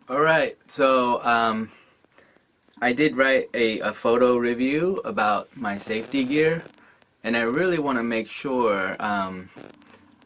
Alright, so I did write a photo review about my safety gear, and I really want to make sure,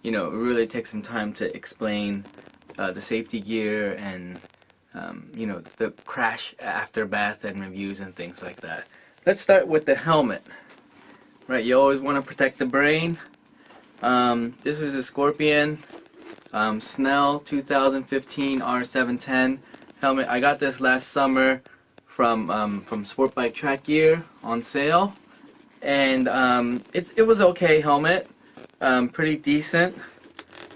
really take some time to explain the safety gear and, the crash aftermath and reviews and things like that. Let's start with the helmet. Right, you always want to protect the brain. This was a Scorpion Snell 2015 R710 helmet. I got this last summer from Sport Bike Track Gear on sale, and it was okay helmet, pretty decent.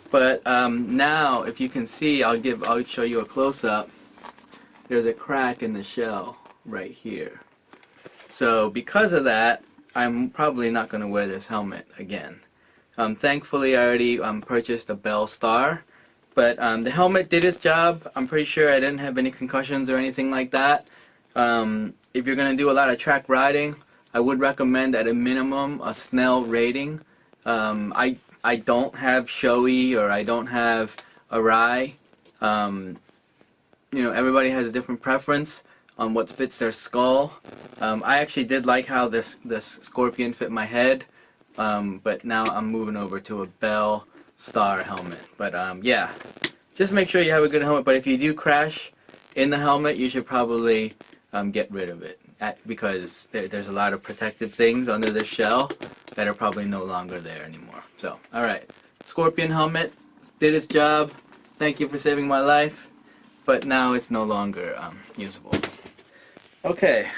But now, if you can see, I'll show you a close-up. There's a crack in the shell right here. So because of that, I'm probably not going to wear this helmet again. Thankfully, I already purchased a Bell Star, but the helmet did its job. I'm pretty sure I didn't have any concussions or anything like that. If you're going to do a lot of track riding, I would recommend at a minimum a Snell rating. I don't have Shoei or I don't have Arai. Everybody has a different preference on what fits their skull. I actually did like how this Scorpion fit my head. But now I'm moving over to a Bell Star helmet. But yeah, just make sure you have a good helmet. But if you do crash in the helmet, you should probably get rid of it because there's a lot of protective things under the shell that are probably no longer there anymore. So, alright, Scorpion helmet did its job. Thank you for saving my life. But now it's no longer usable. Okay,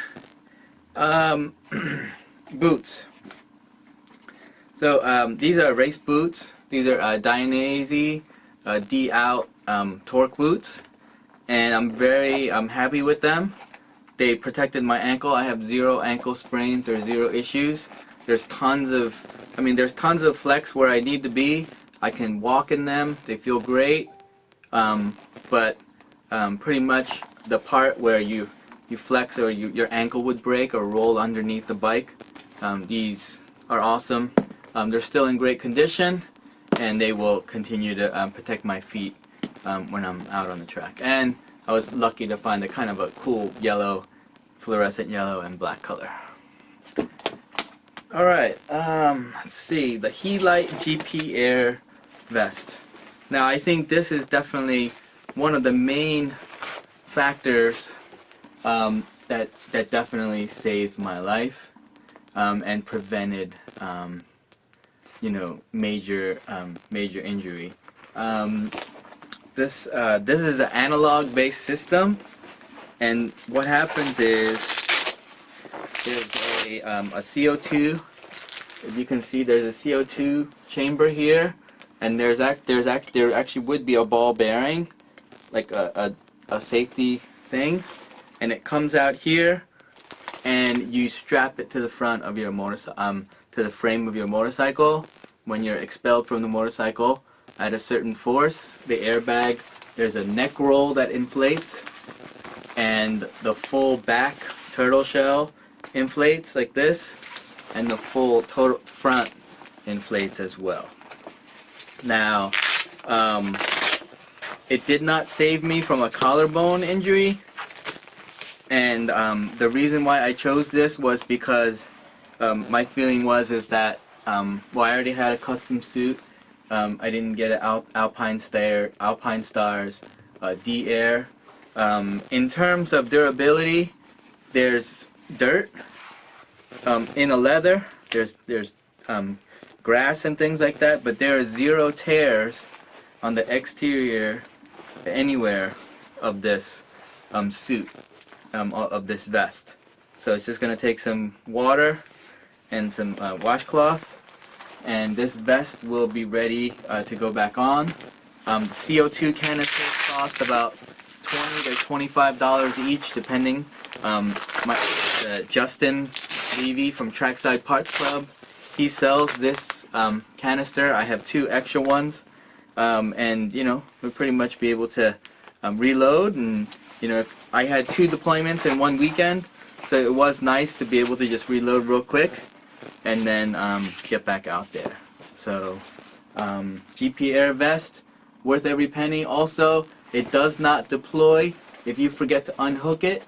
boots. So these are race boots. These are Dainese D-Out torque boots, and I'm very happy with them. They protected my ankle. I have 0 ankle sprains or 0 issues. There's tons of flex where I need to be. I can walk in them. They feel great, but pretty much the part where you flex or your ankle would break or roll underneath the bike, these are awesome. They're still in great condition, and they will continue to protect my feet when I'm out on the track. And I was lucky to find a kind of a cool yellow, fluorescent yellow and black color. Alright, let's see, the Helite GP Air Vest. Now I think this is definitely one of the main factors that definitely saved my life and prevented major injury. This is an analog-based system, and what happens is there's a CO2. As you can see, there's a CO2 chamber here, and there actually would be a ball bearing, like a safety thing, and it comes out here, and you strap it to the front of your motorcycle. To the frame of your motorcycle. When you're expelled from the motorcycle at a certain force, the airbag, there's a neck roll that inflates, and the full back turtle shell inflates like this, and the full total front inflates as well. Now, it did not save me from a collarbone injury, and the reason why I chose this was because my feeling is that I already had a custom suit. I didn't get an Alpine Stars D-Air. In terms of durability, there's dirt in a leather. There's grass and things like that, but there are 0 tears on the exterior anywhere of this suit, of this vest. So it's just going to take some water and some washcloth, and this vest will be ready to go back on. The CO2 canisters cost about $20 to $25 each, depending. Justin Levy from Trackside Parts Club, he sells this canister. I have 2 extra ones, and we'll pretty much be able to reload. And if I had 2 deployments in one weekend, so it was nice to be able to just reload real quick and then get back out there. So GP Air Vest, worth every penny. Also, it does not deploy if you forget to unhook it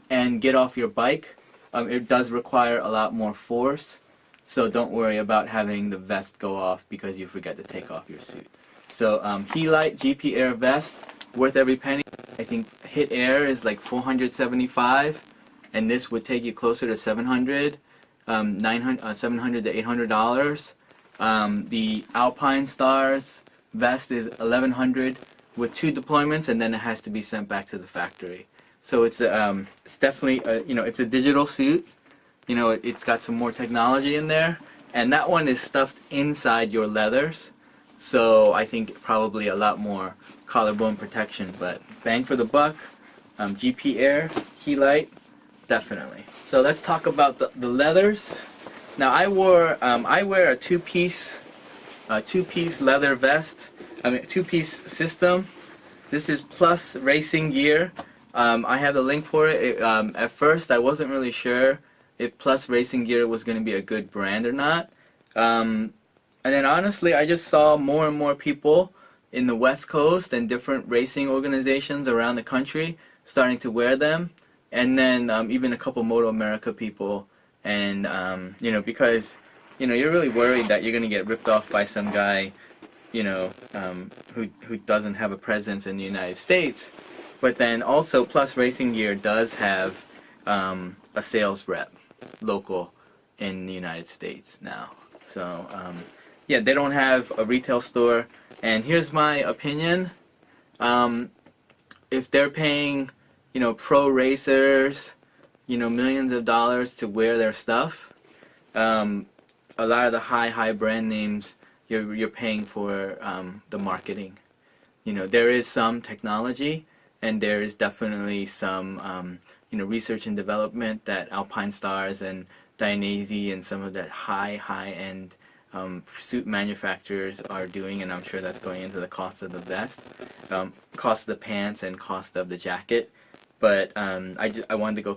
and get off your bike, it does require a lot more force. So don't worry about having the vest go off because you forget to take off your suit. So Helite GP Air Vest, worth every penny. I think Hit Air is like $475, and this would take you closer to $700 to $800. The Alpine Stars vest is $1,100 with 2 deployments, and then it has to be sent back to the factory. So it's definitely it's a digital suit. It's got some more technology in there, and that one is stuffed inside your leathers. So I think probably a lot more collarbone protection, but bang for the buck. GP Air, Helite, definitely. So let's talk about the leathers. Now I wear a two-piece leather vest. Two-piece system. This is Plus Racing Gear. I have the link for it. At first I wasn't really sure if Plus Racing Gear was going to be a good brand or not. And then honestly, I just saw more and more people in the West Coast and different racing organizations around the country starting to wear them. And then even a couple Moto America people. And, because, you're really worried that you're going to get ripped off by some guy, who doesn't have a presence in the United States. But then also Plus Racing Gear does have a sales rep local in the United States now. So, yeah, they don't have a retail store. And here's my opinion. If they're paying, pro racers, millions of dollars to wear their stuff, a lot of the high brand names, you're paying for the marketing. There is some technology, and there is definitely some, research and development that Alpine Stars and Dainese and some of the high-end suit manufacturers are doing, and I'm sure that's going into the cost of the vest, cost of the pants, and cost of the jacket. But I wanted to go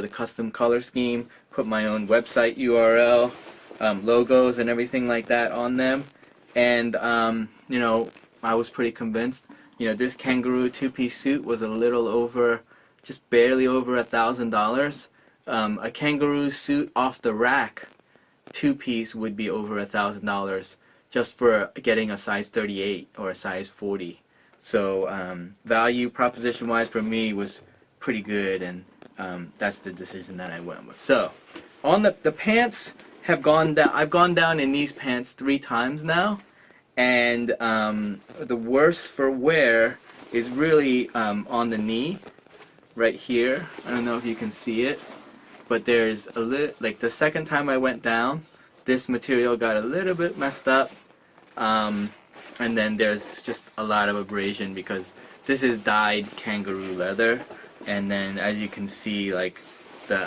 the custom color scheme, put my own website URL, logos and everything like that on them. And, I was pretty convinced. This Kangaroo two-piece suit was a little over, just barely over $1,000. A Kangaroo suit off the rack, two-piece, would be over $1,000 just for getting a size 38 or a size 40. So value proposition-wise for me was pretty good, and that's the decision that I went with. So on the pants have gone down. I've gone down in these pants 3 times now, and the worst for wear is really on the knee, right here. I don't know if you can see it, but there's a little, like the second time I went down, this material got a little bit messed up, and then there's just a lot of abrasion because this is dyed Kangaroo leather, and then as you can see, like the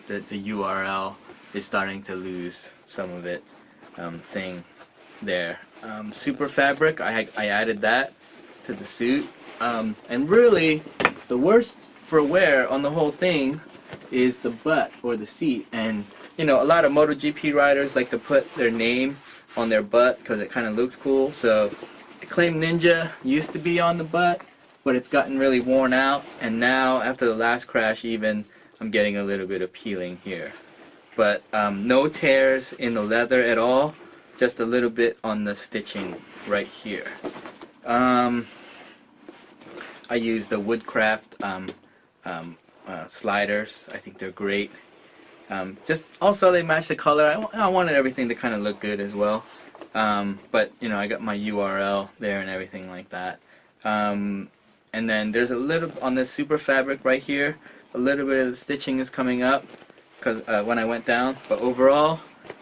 URL is starting to lose some of its thing there. Super fabric, I added that to the suit, and really the worst for wear on the whole thing is the butt or the seat. And a lot of MotoGP riders like to put their name on their butt because it kind of looks cool. So Claim Ninja used to be on the butt, but it's gotten really worn out, and now after the last crash even, I'm getting a little bit of peeling here. But no tears in the leather at all, just a little bit on the stitching right here. I use the Woodcraft sliders. I think they're great. Just also they match the color. I wanted everything to kind of look good as well. But I got my URL there and everything like that. And then there's a little on this super fabric right here. A little bit of the stitching is coming up because when I went down. But overall,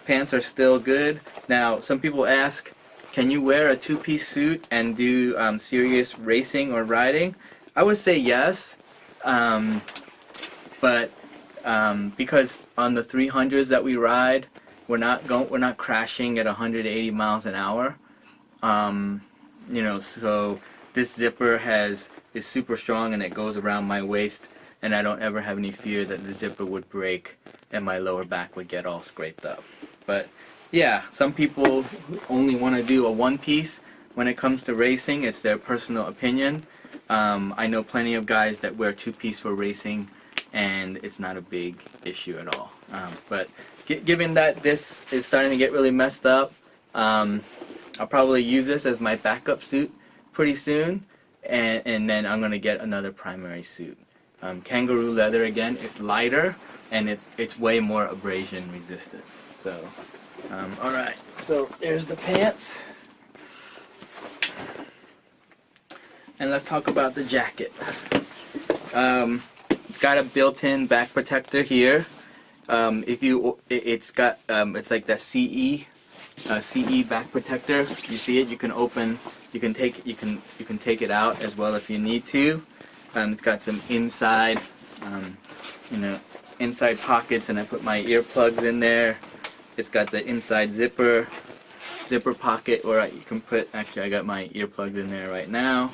pants are still good. Now, some people ask, can you wear a two-piece suit and do serious racing or riding? I would say yes, but because on the 300s that we ride, we're not crashing at 180 miles an hour. So this zipper is super strong and it goes around my waist, and I don't ever have any fear that the zipper would break and my lower back would get all scraped up. But yeah, some people only want to do a one piece. when it comes to racing, it's their personal opinion. I know plenty of guys that wear two-piece for racing, and it's not a big issue at all. But given that this is starting to get really messed up, I'll probably use this as my backup suit pretty soon, and then I'm going to get another primary suit. Kangaroo leather again, it's lighter, and it's way more abrasion resistant. So, alright, so there's the pants. And let's talk about the jacket. It's got a built-in back protector here. It's like that CE back protector. You see it? You can open. You can take it out as well if you need to. It's got some inside, inside pockets, and I put my earplugs in there. It's got the inside zipper pocket where you can put. Actually, I got my earplugs in there right now.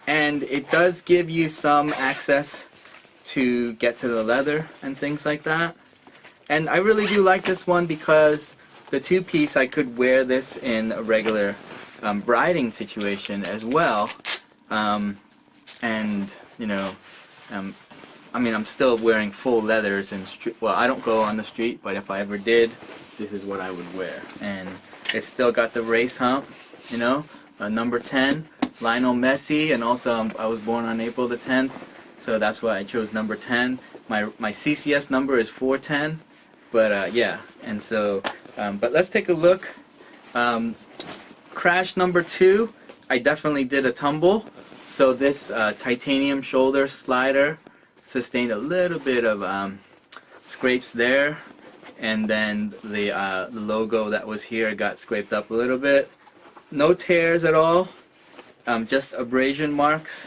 And it does give you some access to get to the leather and things like that. And I really do like this one because the two-piece, I could wear this in a regular riding situation as well. And I mean, I'm still wearing full leathers in street. Well, I don't go on the street, but if I ever did, this is what I would wear. And it's still got the race hump, number 10. Lionel Messi, and also I was born on April the 10th, so that's why I chose number 10. My CCS number is 410, but yeah, and so, but let's take a look. Crash number 2, I definitely did a tumble, so this titanium shoulder slider sustained a little bit of scrapes there, and then the logo that was here got scraped up a little bit. No tears at all. Just abrasion marks.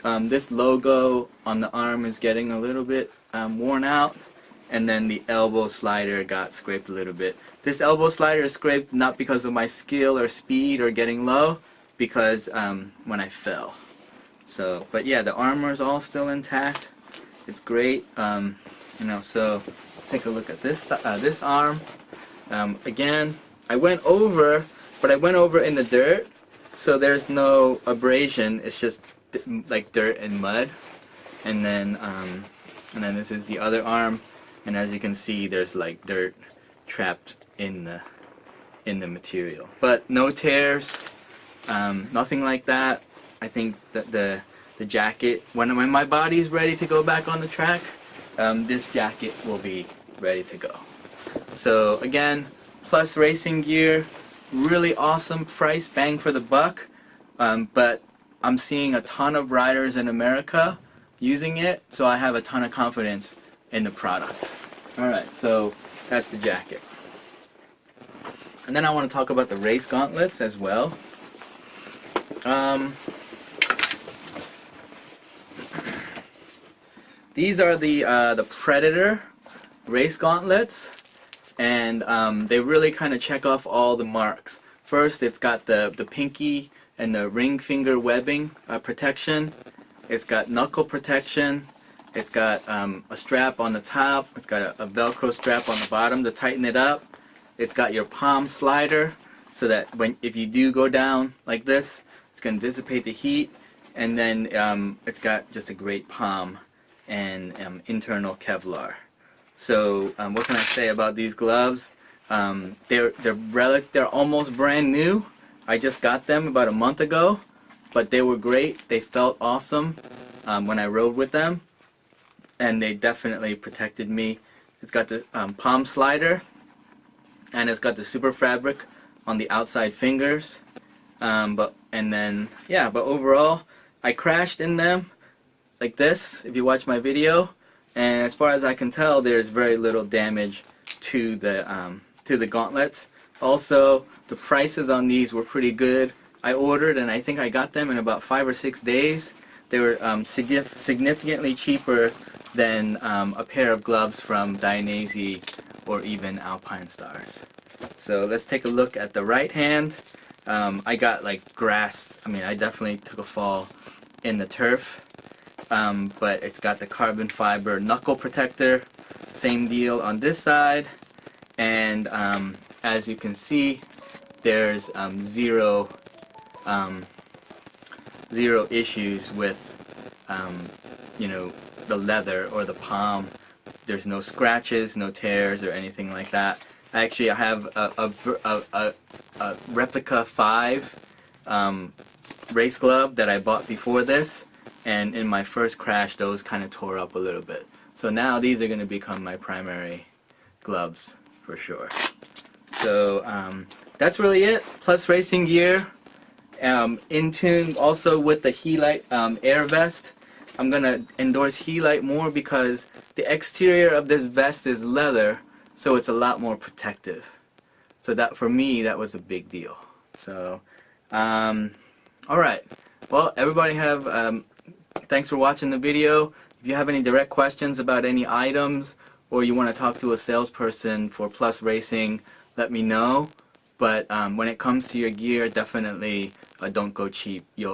This logo on the arm is getting a little bit worn out, and then the elbow slider got scraped a little bit. This elbow slider is scraped not because of my skill or speed or getting low, because when I fell. So, but yeah, the armor is all still intact. It's great. So let's take a look at this arm. Again, I went over, but I went over in the dirt. So there's no abrasion, it's just like dirt and mud. And then this is the other arm, and as you can see, there's like dirt trapped in the material. But no tears, nothing like that. I think that the jacket, when my body's ready to go back on the track, this jacket will be ready to go. So again, Plus Racing gear. Really awesome price, bang for the buck, but I'm seeing a ton of riders in America using it, so I have a ton of confidence in the product. Alright, so that's the jacket. And then I want to talk about the race gauntlets as well. These are the Predator race gauntlets. And they really kind of check off all the marks. First, it's got the pinky and the ring finger webbing protection. It's got knuckle protection. It's got a strap on the top. It's got a Velcro strap on the bottom to tighten it up. It's got your palm slider, so that if you do go down like this, it's going to dissipate the heat. And then it's got just a great palm and internal Kevlar. So what can I say about these gloves? They're almost brand new. I just got them about a month ago, but they were great. They felt awesome when I rode with them, and they definitely protected me. It's got the palm slider, and it's got the super fabric on the outside fingers. But overall, I crashed in them like this. If you watch my video. And as far as I can tell, there's very little damage to the gauntlets. Also, the prices on these were pretty good. I ordered, and I think I got them in about 5 or 6 days. They were significantly cheaper than a pair of gloves from Dainese or even Alpine Stars. So let's take a look at the right hand. I got like grass. I mean, I definitely took a fall in the turf. But it's got the carbon fiber knuckle protector, same deal on this side, and as you can see, there's zero issues with you know, the leather or the palm. There's no scratches, no tears, or anything like that. Actually, I have a replica 5 race glove that I bought before this, and in my first crash, those kind of tore up a little bit. So now these are going to become my primary gloves for sure. So that's really it. Plus racing gear. In tune also with the Helite Air Vest. I'm going to endorse Helite more because the exterior of this vest is leather, so it's a lot more protective. So that, for me, that was a big deal. So, alright. Well, everybody have, thanks for watching the video. If you have any direct questions about any items, or you want to talk to a salesperson for Plus Racing, let me know. But when it comes to your gear, definitely don't go cheap. You'll